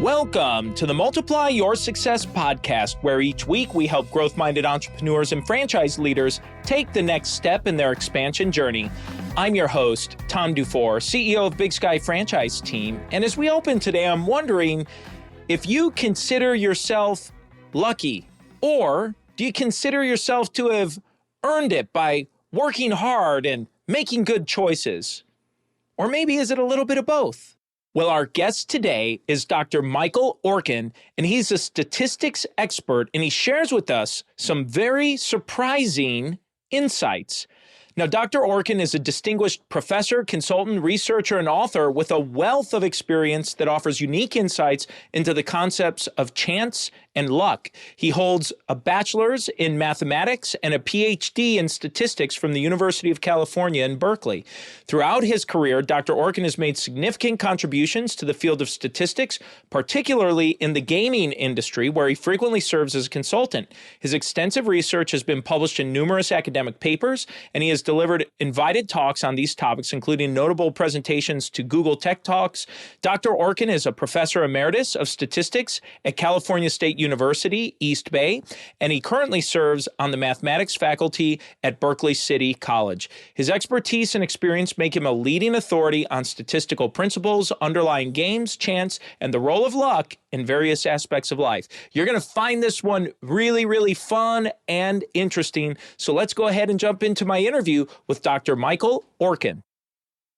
Welcome to the Multiply Your Success podcast, where each week we help growth-minded entrepreneurs and franchise leaders take the next step in their expansion journey. I'm your host, Tom Dufour, CEO of Big Sky Franchise Team. And as we open today, I'm wondering if you consider yourself lucky, or do you consider yourself to have earned it by working hard and making good choices? Or maybe is it a little bit of both? Well, our guest today is Dr. Michael Orkin, and he's a statistics expert, and he shares with us some very surprising insights. Now, Dr. Orkin is a distinguished professor, consultant, researcher, and author with a wealth of experience that offers unique insights into the concepts of chance and luck. He holds a bachelor's in mathematics and a PhD in statistics from the University of California in Berkeley. Throughout his career, Dr. Orkin has made significant contributions to the field of statistics, particularly in the gaming industry, where he frequently serves as a consultant. His extensive research has been published in numerous academic papers, and he has delivered invited talks on these topics, including notable presentations to Google Tech Talks. Dr. Orkin is a Professor Emeritus of Statistics at California State University, East Bay, and he currently serves on the mathematics faculty at Berkeley City College. His expertise and experience make him a leading authority on statistical principles underlying games, chance, and the role of luck in various aspects of life. You're going to find this one really, really fun and interesting. So let's go ahead and jump into my interview with Dr. Michael Orkin.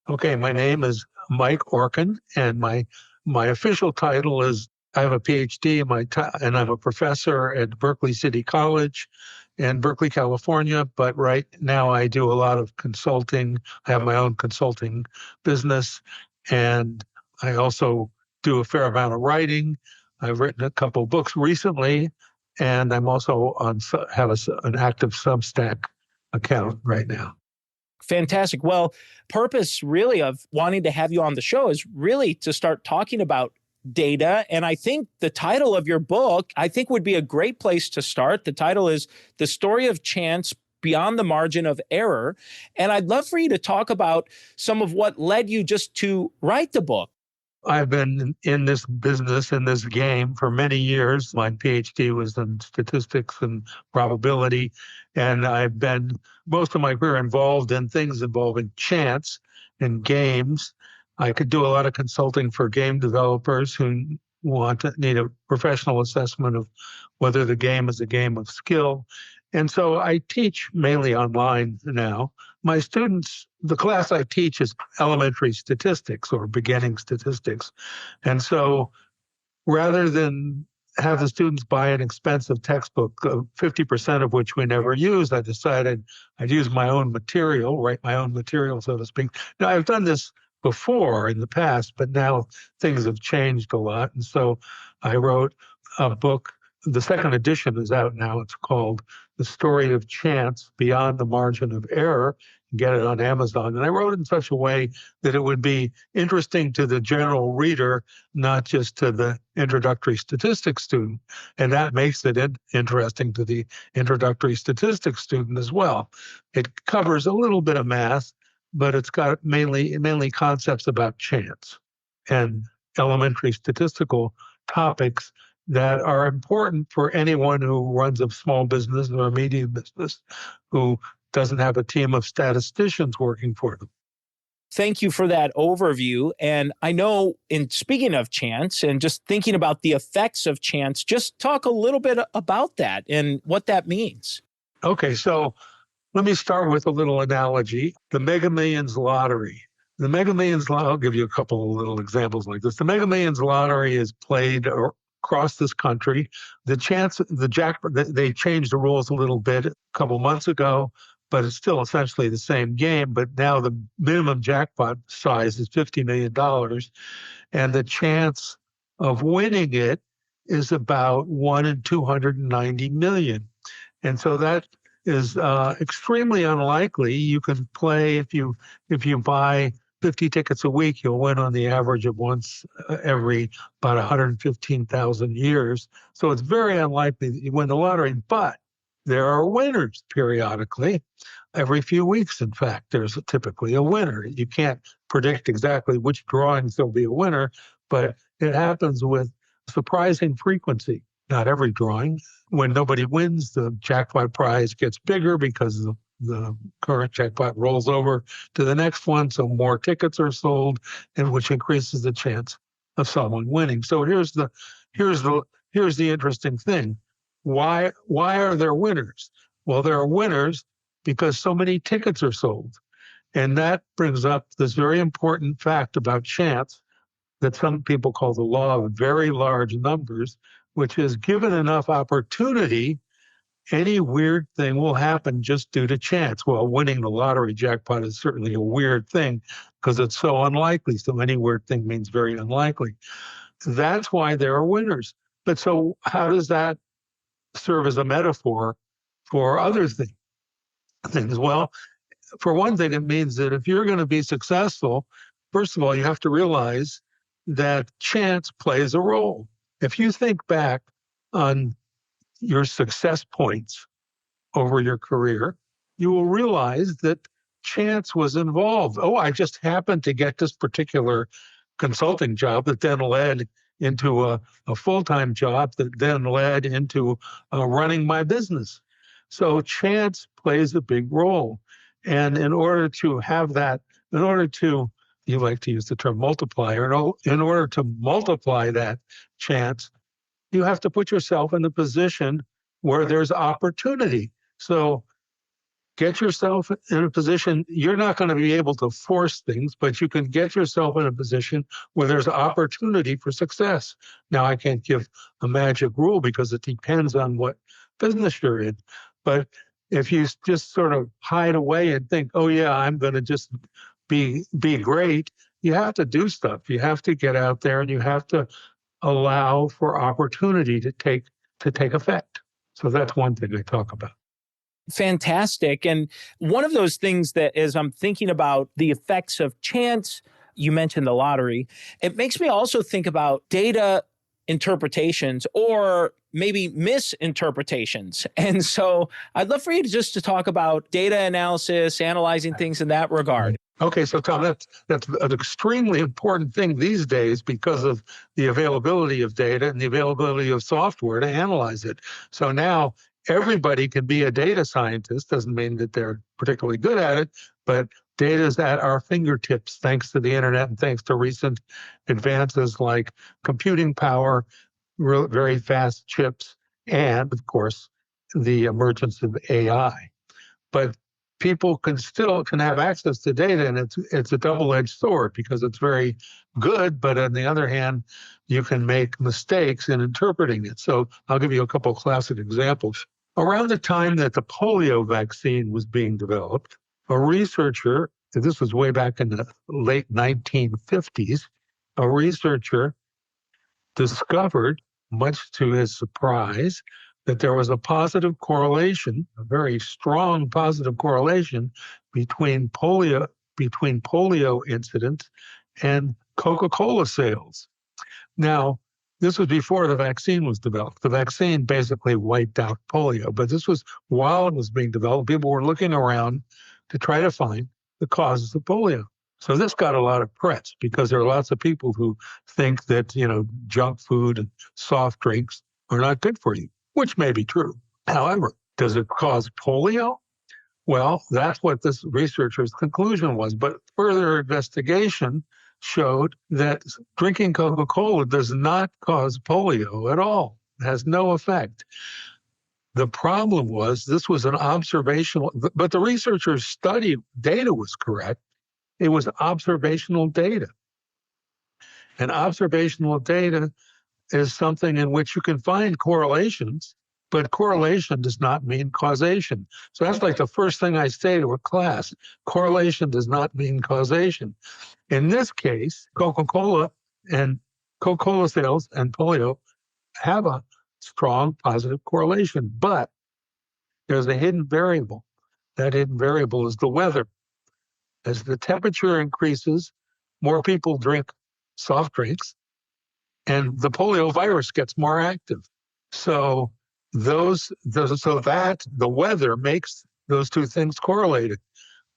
Okay, my name is Mike Orkin, and my official title is I have a PhD and I'm a professor at Berkeley City College in Berkeley, California. But right now I do a lot of consulting. I have my own consulting business, and I also do a fair amount of writing. I've written a couple of books recently, and I'm also have an active Substack account right now. Fantastic. Well, purpose really of wanting to have you on the show is really to start talking about data. And I think the title of your book, I think would be a great place to start. The title is The Story of Chance Beyond the Margin of Error. And I'd love for you to talk about some of what led you just to write the book. I've been in this business, in this game for many years. My PhD was in statistics and probability, and I've been most of my career involved in things involving chance and games. I could do a lot of consulting for game developers who need a professional assessment of whether the game is a game of skill. And so I teach mainly online now. My students, the class I teach is elementary statistics or beginning statistics. And so rather than have the students buy an expensive textbook, 50% of which we never use, I decided I'd use my own material, write my own material, so to speak. Now, I've done this before in the past, but now things have changed a lot. And so I wrote a book. The second edition is out now. It's called The Story of Chance Beyond the Margin of Error. You can get it on Amazon. And I wrote it in such a way that it would be interesting to the general reader, not just to the introductory statistics student. And that makes it interesting to the introductory statistics student as well. It covers a little bit of math, but it's got mainly concepts about chance and elementary statistical topics that are important for anyone who runs a small business or a medium business who doesn't have a team of statisticians working for them. Thank you for that overview. And I know, in speaking of chance and just thinking about the effects of chance, just talk a little bit about that and what that means. Okay, so let me start with a little analogy. The Mega Millions lottery. The Mega Millions, I'll give you a couple of little examples like this. The Mega Millions lottery is played across this country. They changed the rules a little bit a couple months ago, but it's still essentially the same game. But now the minimum jackpot size is $50 million. And the chance of winning it is about 1 in 290 million. And so that is extremely unlikely. You can play, if you buy 50 tickets a week, you'll win on the average of once every about 115,000 years. So it's very unlikely that you win the lottery. But there are winners periodically. Every few weeks, in fact, there's typically a winner. You can't predict exactly which drawings there'll be a winner, but it happens with surprising frequency. Not every drawing. When nobody wins, the jackpot prize gets bigger because the current jackpot rolls over to the next one, so more tickets are sold, and which increases the chance of someone winning. So here's the interesting thing. Why are there winners? Well, there are winners because so many tickets are sold. And that brings up this very important fact about chance that some people call the law of very large numbers, which is given enough opportunity, any weird thing will happen just due to chance. Well, winning the lottery jackpot is certainly a weird thing because it's so unlikely. So any weird thing means very unlikely. That's why there are winners. But so how does that serve as a metaphor for other things? Well, for one thing, it means that if you're going to be successful, first of all, you have to realize that chance plays a role. If you think back on your success points over your career, you will realize that chance was involved. Oh, I just happened to get this particular consulting job that then led into a full-time job that then led into running my business. So chance plays a big role. And in order to have that, you like to use the term multiplier, in order to multiply that chance, you have to put yourself in a position where there's opportunity. So get yourself in a position, you're not going to be able to force things, but you can get yourself in a position where there's opportunity for success. Now, I can't give a magic rule because it depends on what business you're in. But if you just sort of hide away and think, oh, yeah, I'm going to just be great, you have to do stuff. You have to get out there and you have to allow for opportunity to take effect. So that's one thing I talk about. Fantastic. And one of those things that as I'm thinking about the effects of chance, you mentioned the lottery, it makes me also think about data interpretations or maybe misinterpretations. And so I'd love for you to talk about data analysis, analyzing things in that regard. Okay, so Tom, that's an extremely important thing these days because of the availability of data and the availability of software to analyze it. So now everybody can be a data scientist. Doesn't mean that they're particularly good at it, but data is at our fingertips thanks to the internet and thanks to recent advances like computing power, very fast chips, and of course, the emergence of AI. But people can have access to data, and it's a double-edged sword because it's very good, but on the other hand, you can make mistakes in interpreting it. So I'll give you a couple of classic examples. Around the time that the polio vaccine was being developed, a researcher, this was way back in the late 1950s, a researcher discovered, much to his surprise, that there was a positive correlation, a very strong positive correlation between polio incidents and Coca-Cola sales. Now, this was before the vaccine was developed. The vaccine basically wiped out polio, but this was while it was being developed. People were looking around to try to find the causes of polio. So this got a lot of press because there are lots of people who think that, junk food and soft drinks are not good for you, which may be true. However, does it cause polio? Well, that's what this researcher's conclusion was. But further investigation showed that drinking Coca-Cola does not cause polio at all. It has no effect. The problem was this was an observational, but the researchers' study data was correct. It was observational data. And observational data is something in which you can find correlations, but correlation does not mean causation. So that's like the first thing I say to a class. Correlation does not mean causation. In this case, Coca-Cola sales and polio have a strong positive correlation, but there's a hidden variable. That hidden variable is the weather. As the temperature increases, more people drink soft drinks, and the polio virus gets more active. So the weather makes those two things correlated.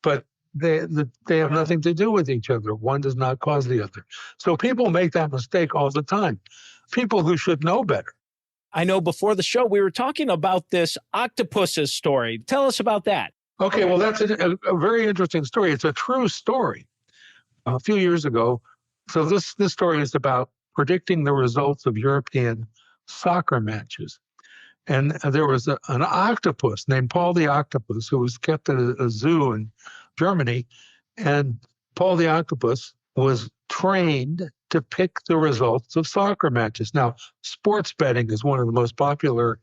But they have nothing to do with each other. One does not cause the other. So people make that mistake all the time. People who should know better. I know before the show, we were talking about this octopus's story. Tell us about that. Okay, well, that's a very interesting story. It's a true story. A few years ago, so this story is about predicting the results of European soccer matches. And there was an octopus named Paul the Octopus who was kept at a zoo in Germany. And Paul the Octopus was trained to pick the results of soccer matches. Now, sports betting is one of the most popular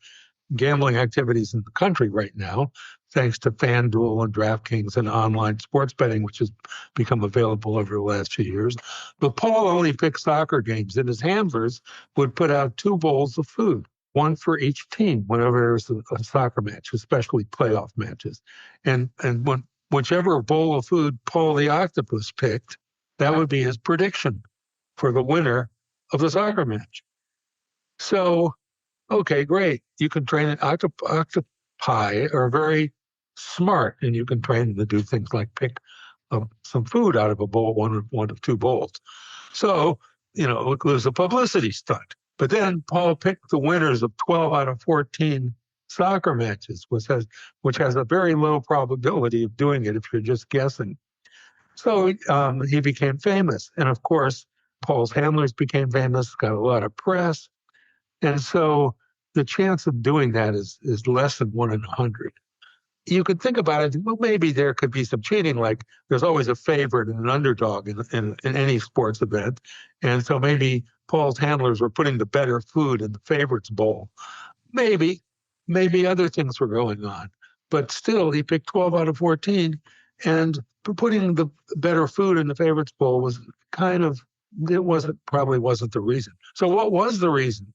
gambling activities in the country right now, thanks to FanDuel and DraftKings and online sports betting, which has become available over the last few years. But Paul only picked soccer games, and his handlers would put out 2 bowls of food, one for each team whenever there was a soccer match, especially playoff matches. And whichever bowl of food Paul the Octopus picked, that would be his prediction for the winner of the soccer match. So, okay, great. You can train an octopi are very smart, and you can train them to do things like pick some food out of a bowl, one of 2 bowls. So, it was a publicity stunt. But then Paul picked the winners of 12 out of 14 soccer matches, which has a very low probability of doing it if you're just guessing. So he became famous. And of course, Paul's handlers became famous, got a lot of press. And so the chance of doing that is less than 1 in 100. You could think about it, well, maybe there could be some cheating, like there's always a favorite and an underdog in any sports event. And so maybe Paul's handlers were putting the better food in the favorites bowl. Maybe other things were going on. But still, he picked 12 out of 14, and putting the better food in the favorites bowl was probably wasn't the reason. So what was the reason?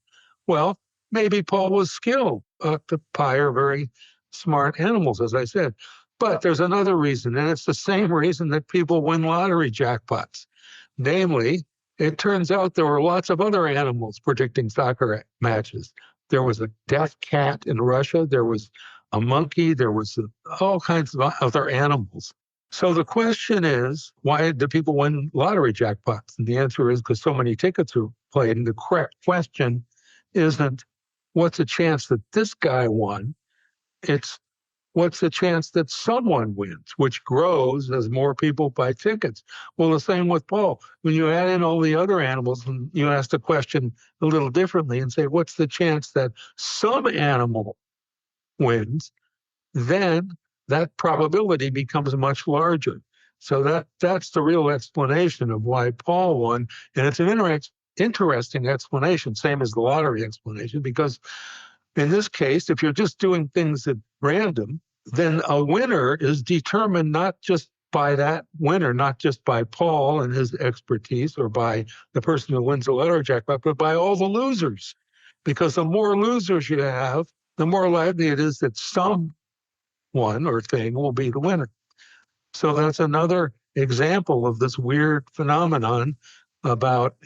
Well, maybe Paul was skilled. Octopi are very smart animals, as I said. But there's another reason, and it's the same reason that people win lottery jackpots. Namely, it turns out there were lots of other animals predicting soccer matches. There was a deaf cat in Russia. There was a monkey. There was all kinds of other animals. So the question is, why do people win lottery jackpots? And the answer is because so many tickets are played. And the correct question isn't, what's the chance that this guy won? It's, what's the chance that someone wins, which grows as more people buy tickets? Well, the same with Paul. When you add in all the other animals, and you ask the question a little differently and say, what's the chance that some animal wins? Then that probability becomes much larger. So that's the real explanation of why Paul won. And it's an interesting explanation, same as the lottery explanation, because in this case, if you're just doing things at random, then a winner is determined not just by that winner, not just by Paul and his expertise or by the person who wins the lottery jackpot, but by all the losers. Because the more losers you have, the more likely it is that someone or thing will be the winner. So that's another example of this weird phenomenon about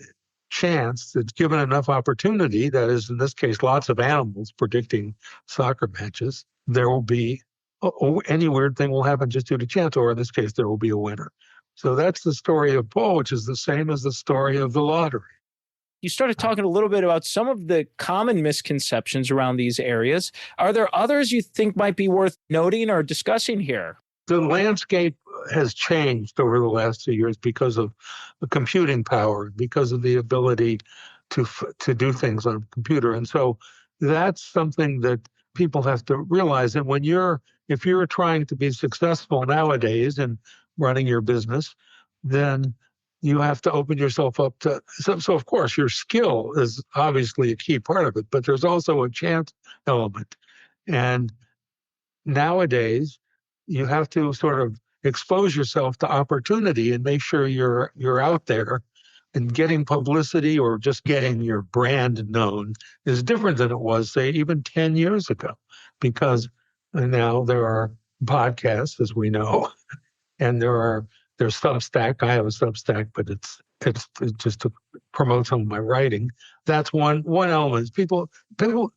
chance that's given enough opportunity, that is, in this case, lots of animals predicting soccer matches, there will be, any weird thing will happen just due to chance, or in this case, there will be a winner. So that's the story of Paul, which is the same as the story of the lottery. You started talking a little bit about some of the common misconceptions around these areas. Are there others you think might be worth noting or discussing here? The landscape has changed over the last 2 years because of the computing power, because of the ability to do things on a computer. And so that's something that people have to realize. And if you're trying to be successful nowadays in running your business, then you have to open yourself up to, so of course your skill is obviously a key part of it, but there's also a chance element. And nowadays you have to sort of expose yourself to opportunity and make sure you're out there, and getting publicity or just getting your brand known is different than it was, say, even 10 years ago, because now there are podcasts, as we know, and there's Substack. I have a Substack, but it's just to promote some of my writing. That's one element. People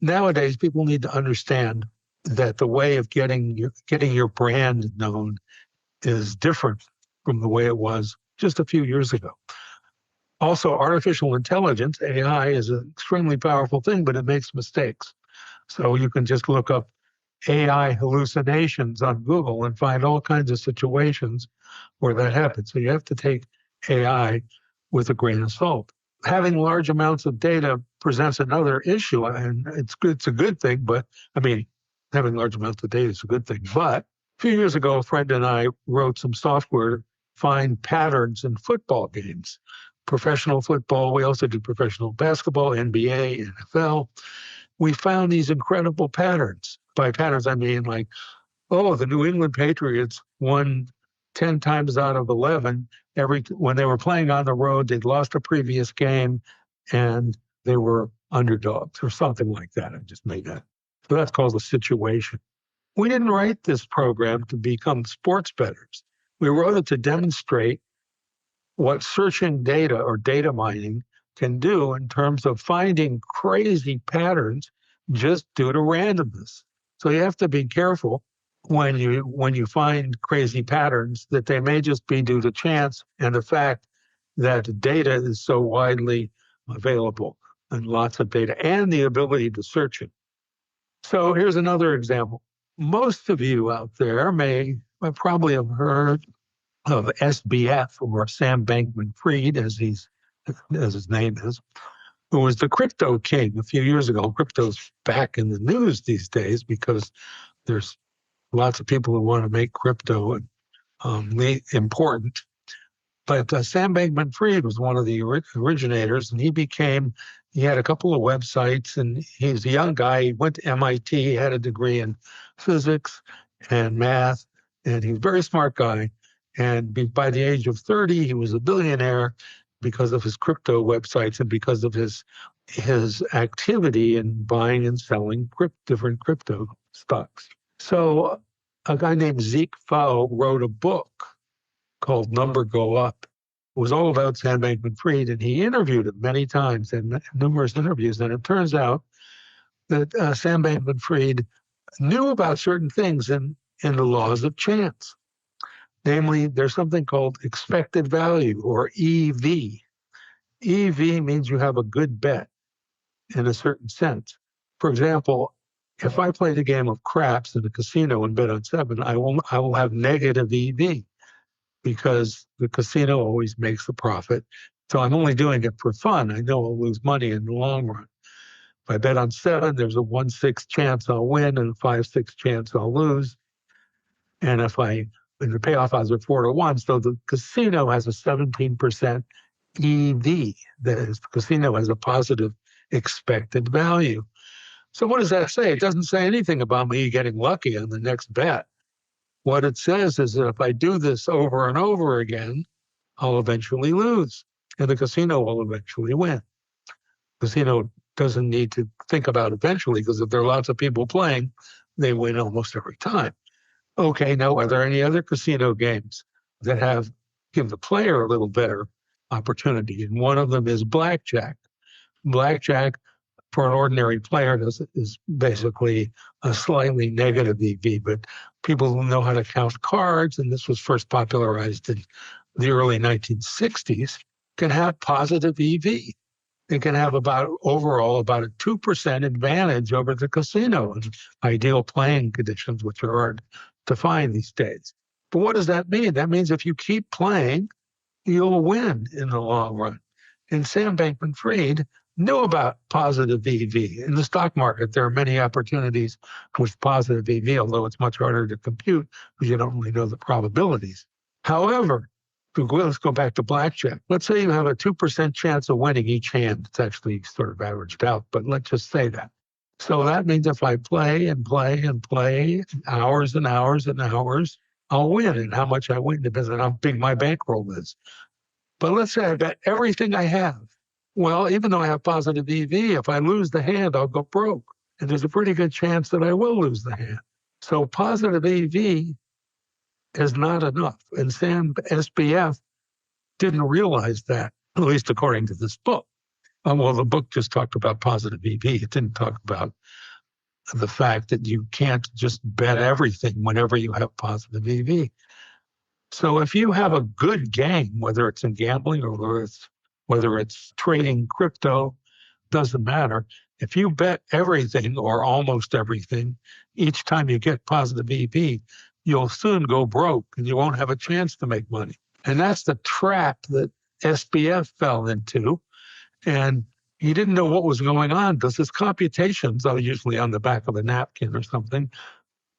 nowadays, need to understand that the way of getting your brand known is different from the way it was just a few years ago. Also, artificial intelligence, AI, is an extremely powerful thing, but it makes mistakes. So you can just look up AI hallucinations on Google and find all kinds of situations where that happens. So you have to take AI with a grain of salt. Having large amounts of data presents another issue, and it's a good thing, but I mean, having large amounts of data is a good thing. But a few years ago, a friend and I wrote some software to find patterns in football games. Professional football, we also do professional basketball, NBA, NFL. We found these incredible patterns. By patterns, I mean like, oh, the New England Patriots won 10 times out of 11. When they were playing on the road, they'd lost a previous game and they were underdogs or something like that. I just made that. So that's called a situation. We didn't write this program to become sports bettors. We wrote it to demonstrate what searching data or data mining can do in terms of finding crazy patterns just due to randomness. So you have to be careful when you find crazy patterns that they may just be due to chance and the fact that data is so widely available and lots of data and the ability to search it. So here's another example. Most of you out there may probably have heard of SBF, or Sam Bankman-Fried, as his name is, who was the crypto king a few years ago. Crypto's back in the news these days because there's lots of people who want to make crypto important. But Sam Bankman-Fried was one of the originators, and he had a couple of websites, and he's a young guy. He went to MIT, he had a degree in physics and math, and he's a very smart guy. And by the age of 30, he was a billionaire because of his crypto websites and because of his activity in buying and selling different crypto stocks. So a guy named Zeke Faux wrote a book called Number Go Up. It was all about Sam Bankman-Fried, and he interviewed him many times in numerous interviews. And it turns out that Sam Bankman-Fried knew about certain things in the laws of chance. Namely, there's something called expected value, or EV. EV means you have a good bet in a certain sense. For example, if I played a game of craps in a casino and bet on 7, I will have negative EV because the casino always makes a profit. So I'm only doing it for fun. I know I'll lose money in the long run. If I bet on 7, there's a 1/6 chance I'll win and a 5/6 chance I'll lose. And the payoff odds are 4-1, so the casino has a 17% EV. That is, the casino has a positive expected value. So what does that say? It doesn't say anything about me getting lucky on the next bet. What it says is that if I do this over and over again, I'll eventually lose, and the casino will eventually win. The casino doesn't need to think about eventually, because if there are lots of people playing, they win almost every time. Okay, now, are there any other casino games that give the player a little better opportunity? And one of them is blackjack. Blackjack, for an ordinary player, is basically a slightly negative EV, but people who know how to count cards, and this was first popularized in the early 1960s, can have positive EV. They can have overall about a 2% advantage over the casino in ideal playing conditions, which are hard to find these days. But what does that mean? That means if you keep playing, you'll win in the long run. And Sam Bankman-Fried knew about positive EV. In the stock market, there are many opportunities with positive EV, although it's much harder to compute because you don't really know the probabilities. However, let's go back to blackjack. Let's say you have a 2% chance of winning each hand. It's actually sort of averaged out, but let's just say that. So that means if I play and play and play hours and hours and hours, I'll win. And how much I win depends on how big my bankroll is. But let's say I bet everything I have. Well, even though I have positive EV, if I lose the hand, I'll go broke. And there's a pretty good chance that I will lose the hand. So positive EV is not enough. And Sam SBF didn't realize that, at least according to this book. Well, the book just talked about positive EV. It didn't talk about the fact that you can't just bet everything whenever you have positive EV. So if you have a good game, whether it's in gambling or whether it's trading crypto, doesn't matter. If you bet everything or almost everything, each time you get positive EV, you'll soon go broke and you won't have a chance to make money. And that's the trap that SBF fell into. And he didn't know what was going on because his computations, though usually on the back of a napkin or something,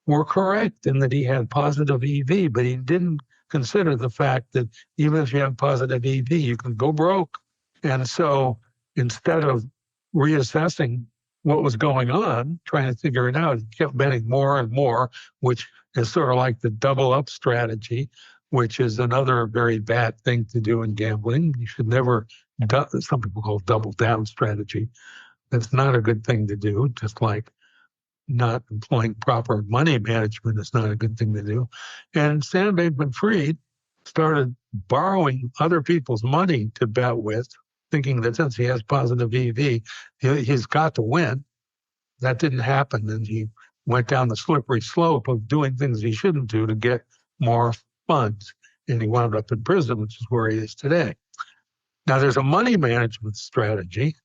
were correct in that he had positive EV, but he didn't consider the fact that even if you have positive EV, you can go broke. And so instead of reassessing what was going on, trying to figure it out, he kept betting more and more, which is sort of like the double up strategy, which is another very bad thing to do in gambling. You should never, some people call it double down strategy. That's not a good thing to do, just like not employing proper money management is not a good thing to do. And Sam Bankman-Fried started borrowing other people's money to bet with, thinking that since he has positive EV, he's got to win. That didn't happen. And he went down the slippery slope of doing things he shouldn't do to get more funds. And he wound up in prison, which is where he is today. Now, there's a money management strategy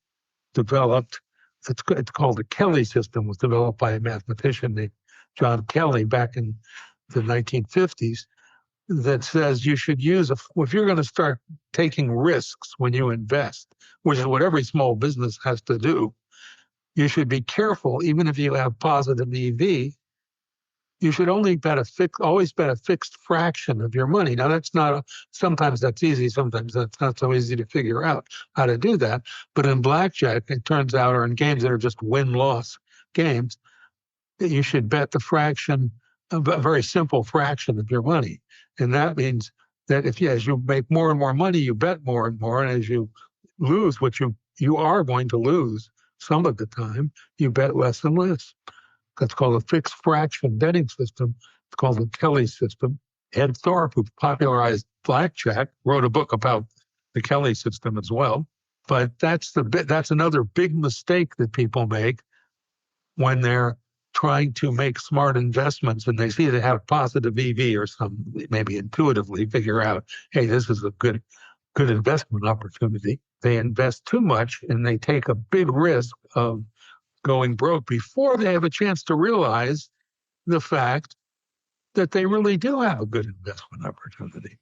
developed. It's called the Kelly system. It was developed by a mathematician named John Kelly back in the 1950s. That says you should use, if you're going to start taking risks when you invest, which is what every small business has to do, you should be careful. Even if you have positive EV, you should only always bet a fixed fraction of your money. Now, sometimes that's easy. Sometimes that's not so easy to figure out how to do that. But in blackjack, it turns out, or in games that are just win-loss games, that you should bet the fraction, a very simple fraction of your money. And that means that as you make more and more money, you bet more and more. And as you lose, which you are going to lose some of the time, you bet less and less. That's called a fixed fraction betting system. It's called the Kelly system. Ed Thorpe, who popularized blackjack, wrote a book about the Kelly system as well. But that's another big mistake that people make when they're trying to make smart investments and they see they have positive EV or maybe intuitively figure out, hey, this is a good investment opportunity. They invest too much and they take a big risk of going broke before they have a chance to realize the fact that they really do have a good investment opportunity.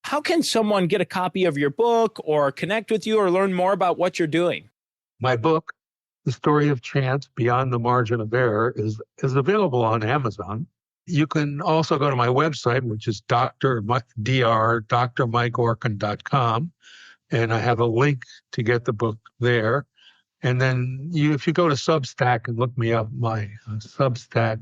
How can someone get a copy of your book or connect with you or learn more about what you're doing? My book, The Story of Chance Beyond the Margin of Error, is available on Amazon. You can also go to my website, which is drmikeorkin.com, and I have a link to get the book there. And then if you go to Substack and look me up, my Substack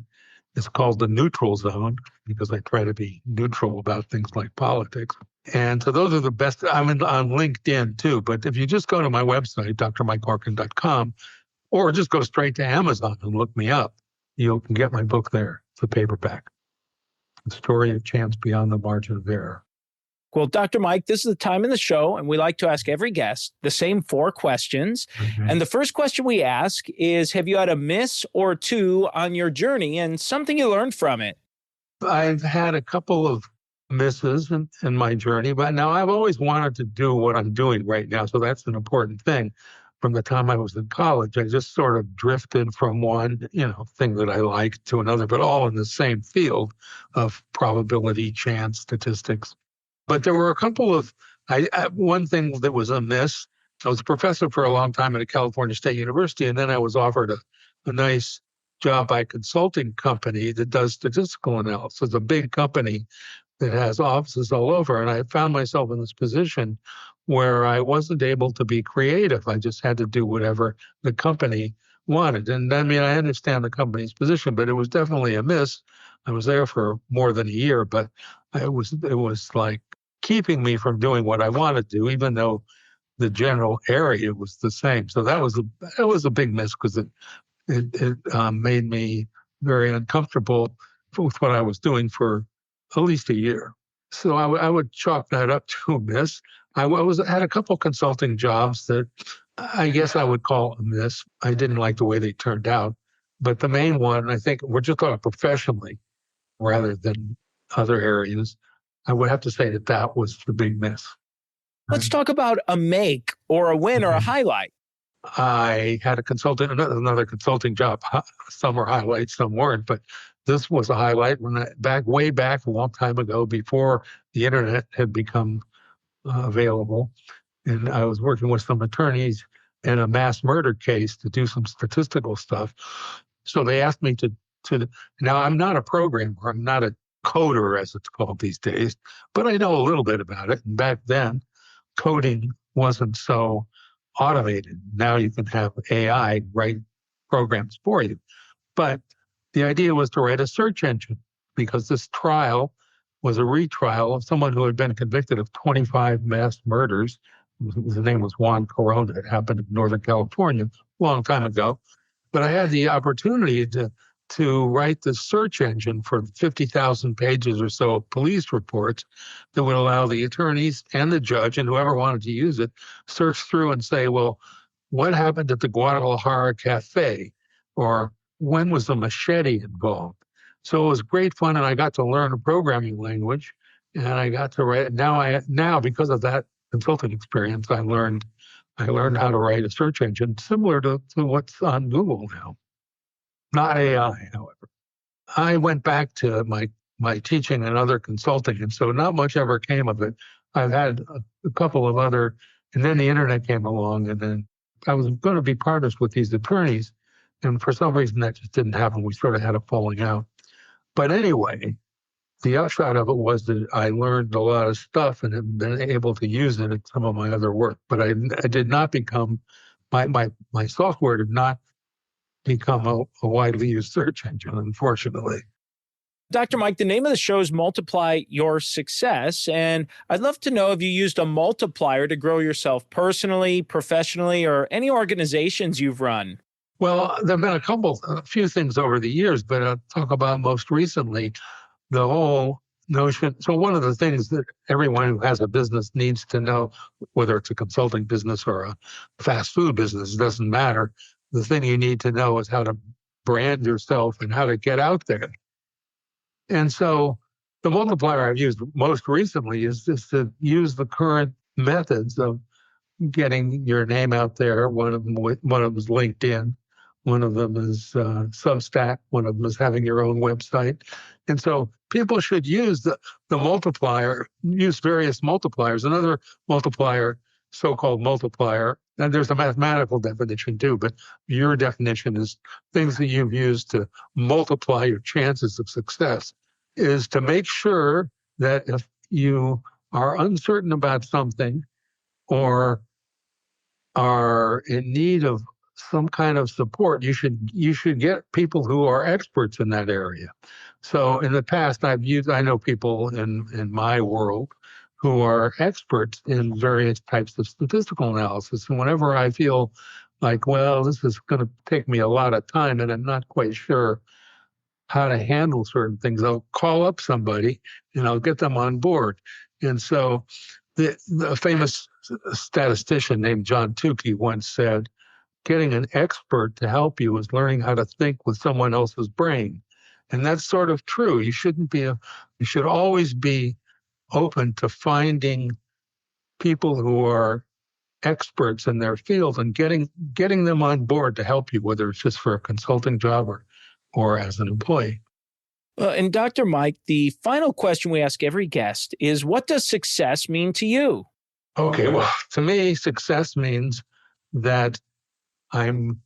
is called The Neutral Zone because I try to be neutral about things like politics. And so those are the best. I'm on LinkedIn too, but if you just go to my website, drmikeorkin.com, or just go straight to Amazon and look me up, you can get my book there. It's a paperback. The Story of Chance Beyond the Margin of Error. Well, Dr. Mike, this is the time in the show, and we like to ask every guest the same 4 questions. Okay. And the first question we ask is, have you had a miss or two on your journey and something you learned from it? I've had a couple of misses in my journey, but now I've always wanted to do what I'm doing right now. So that's an important thing. From the time I was in college, I just sort of drifted from one, thing that I liked to another, but all in the same field of probability, chance, statistics. But there were a couple of, one thing that was a miss. I was a professor for a long time at a California State University, and then I was offered a nice job by a consulting company that does statistical analysis, a big company that has offices all over. And I found myself in this position where I wasn't able to be creative. I just had to do whatever the company wanted. And I mean, I understand the company's position, but it was definitely a miss. I was there for more than a year, but it was like keeping me from doing what I wanted to do, even though the general area was the same. So that was a big miss because it made me very uncomfortable with what I was doing for at least a year. So I would chalk that up to a miss. I had a couple consulting jobs that I guess I would call a miss. I didn't like the way they turned out. But the main one, I think, we're just talking professionally rather than other areas, I would have to say that that was the big miss. Let's talk about a make or a win or a highlight. I had another consulting job. Some were highlights, some weren't, but this was a highlight way back a long time ago, before the internet had become available. And I was working with some attorneys in a mass murder case to do some statistical stuff. So they asked me to now I'm not a programmer, I'm not a coder as it's called these days, but I know a little bit about it. And back then, coding wasn't so automated. Now you can have AI write programs for you. But the idea was to write a search engine, because this trial was a retrial of someone who had been convicted of 25 mass murders. His name was Juan Corona. It happened in Northern California a long time ago. But I had the opportunity to write the search engine for 50,000 pages or so of police reports that would allow the attorneys and the judge and whoever wanted to use it search through and say, well, what happened at the Guadalajara Cafe? Or when was the machete involved? So it was great fun, and I got to learn a programming language, and I got to write. Now because of that consulting experience, I learned how to write a search engine similar to what's on Google now. Not AI, however. I went back to my teaching and other consulting, and so not much ever came of it. I've had a couple of other, and then the internet came along, and then I was going to be partners with these attorneys, and for some reason that just didn't happen. We sort of had a falling out. But anyway, the upshot of it was that I learned a lot of stuff and have been able to use it in some of my other work. But I did not become, my software did not become a widely used search engine, unfortunately. Dr. Mike, the name of the show is Multiply Your Success. And I'd love to know if you used a multiplier to grow yourself personally, professionally, or any organizations you've run. Well, there have been a few things over the years, but I'll talk about most recently the whole notion. So one of the things that everyone who has a business needs to know, whether it's a consulting business or a fast food business, it doesn't matter. The thing you need to know is how to brand yourself and how to get out there. And so the multiplier I've used most recently is just to use the current methods of getting your name out there. One of them is LinkedIn. One of them is Substack. One of them is having your own website. And so people should use the multiplier, use various multipliers. Another multiplier, so-called multiplier, and there's a mathematical definition too, but your definition is things that you've used to multiply your chances of success, is to make sure that if you are uncertain about something or are in need of some kind of support, you should get people who are experts in that area. So in the past, I know people in my world who are experts in various types of statistical analysis. And whenever I feel like, well, this is going to take me a lot of time and I'm not quite sure how to handle certain things, I'll call up somebody and I'll get them on board. And so the famous statistician named John Tukey once said, getting an expert to help you is learning how to think with someone else's brain. And that's sort of true. You should always be open to finding people who are experts in their field and getting them on board to help you, whether it's just for a consulting job or as an employee. And Dr. Mike, the final question we ask every guest is, what does success mean to you? Okay, well, to me, success means that I'm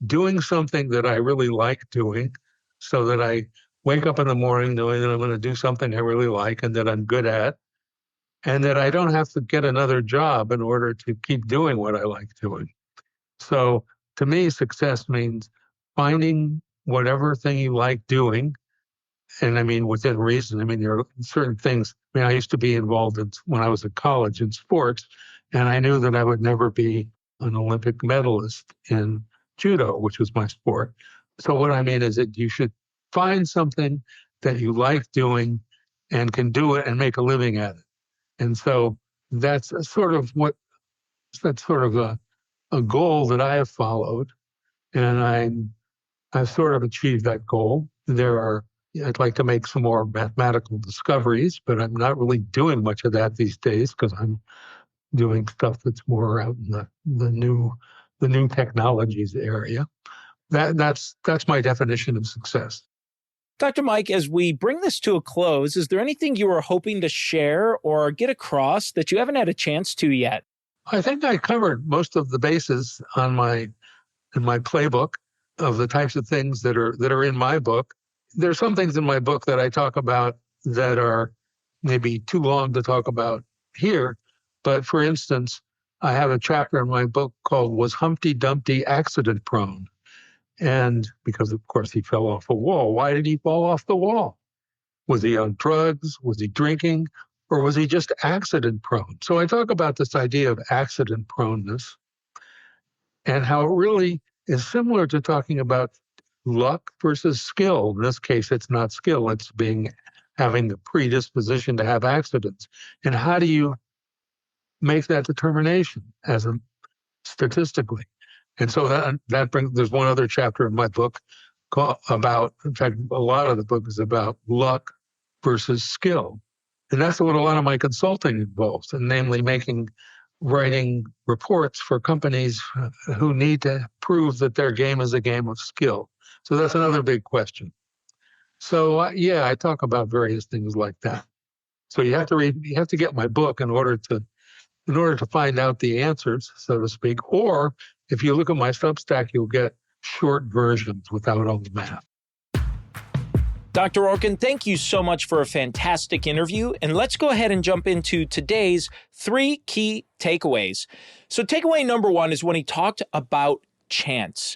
doing something that I really like doing, so that I wake up in the morning knowing that I'm going to do something I really like and that I'm good at, and that I don't have to get another job in order to keep doing what I like doing. So to me, success means finding whatever thing you like doing. And I mean, within reason. I mean, there are certain things. I mean, I used to be involved when I was at college in sports, and I knew that I would never be an Olympic medalist in judo, which was my sport. So what I mean is that you should find something that you like doing and can do it and make a living at it. And so that's a goal that I have followed, and I've sort of achieved that goal. There are I'd like to make some more mathematical discoveries, but I'm not really doing much of that these days because I'm doing stuff that's more out in the new technologies area. That's my definition of success. Dr. Mike, as we bring this to a close, is there anything you were hoping to share or get across that you haven't had a chance to yet? I think I covered most of the bases in my playbook of the types of things that are in my book. There's some things in my book that I talk about that are maybe too long to talk about here. But for instance, I have a chapter in my book called "Was Humpty Dumpty Accident Prone?" And because, of course, he fell off a wall. Why did he fall off the wall? Was he on drugs? Was he drinking? Or was he just accident prone? So I talk about this idea of accident proneness and how it really is similar to talking about luck versus skill. In this case, it's not skill. It's having the predisposition to have accidents. And how do you make that determination statistically? And so that brings, there's one other chapter in my book in fact, a lot of the book is about luck versus skill. And that's what a lot of my consulting involves, and namely writing reports for companies who need to prove that their game is a game of skill. So that's another big question. So I talk about various things like that. So you have to get my book in order to find out the answers, so to speak. Or if you look at my Substack, you'll get short versions without all the math. Dr. Orkin, thank you so much for a fantastic interview. And let's go ahead and jump into today's 3 key takeaways. So takeaway number 1 is when he talked about chance.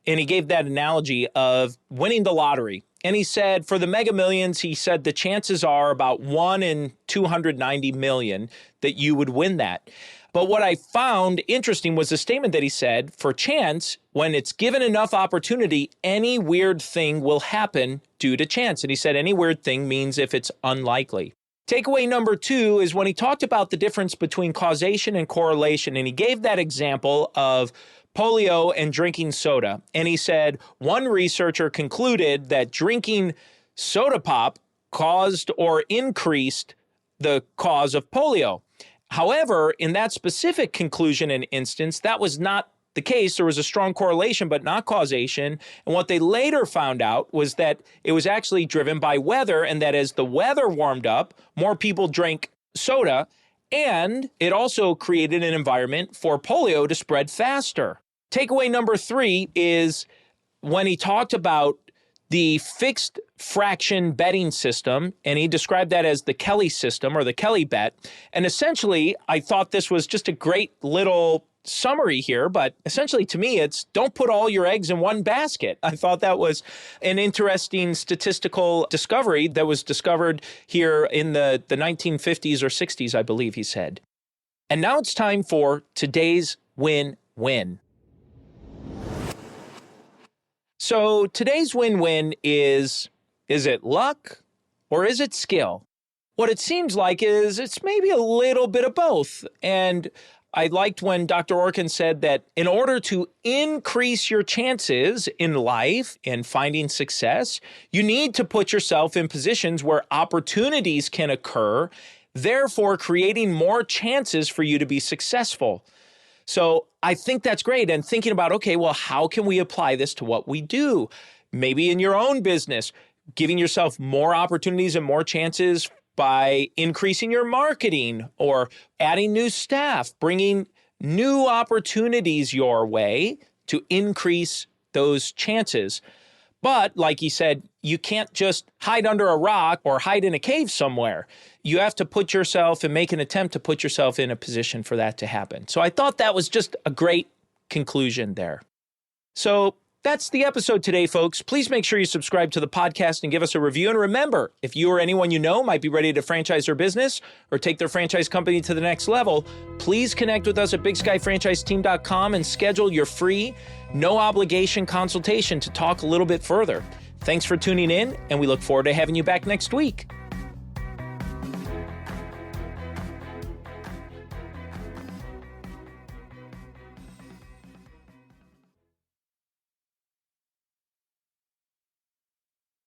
And he gave that analogy of winning the lottery. And he said for the Mega Millions, he said the chances are about 1 in 290 million that you would win that. But what I found interesting was the statement that he said, for chance, when it's given enough opportunity, any weird thing will happen due to chance. And he said any weird thing means if it's unlikely. Takeaway number 2 is when he talked about the difference between causation and correlation, and he gave that example of polio and drinking soda. And he said one researcher concluded that drinking soda pop caused or increased the cause of polio. However, in that specific conclusion and instance, that was not the case. There was a strong correlation, but not causation. And what they later found out was that it was actually driven by weather, and that as the weather warmed up, more people drank soda, and it also created an environment for polio to spread faster. Takeaway number 3 is when he talked about the fixed fraction betting system, and he described that as the Kelly system or the Kelly bet. And essentially, I thought this was just a great little summary here, but essentially to me, it's don't put all your eggs in one basket. I thought that was an interesting statistical discovery that was discovered here in the 1950s or 60s, I believe he said. And now it's time for today's win-win. So today's win-win is it luck or is it skill? What it seems like is it's maybe a little bit of both. And I liked when Dr. Orkin said that in order to increase your chances in life and finding success, you need to put yourself in positions where opportunities can occur, therefore creating more chances for you to be successful. So I think that's great. And thinking about, okay, well, how can we apply this to what we do? Maybe in your own business, giving yourself more opportunities and more chances by increasing your marketing or adding new staff, bringing new opportunities your way to increase those chances. But like he said, you can't just hide under a rock or hide in a cave somewhere. You have to put yourself and make an attempt to put yourself in a position for that to happen. So I thought that was just a great conclusion there. So that's the episode today, folks. Please make sure you subscribe to the podcast and give us a review. And remember, if you or anyone you know might be ready to franchise their business or take their franchise company to the next level, please connect with us at bigskyfranchiseteam.com and schedule your free, no obligation consultation to talk a little bit further. Thanks for tuning in, and we look forward to having you back next week.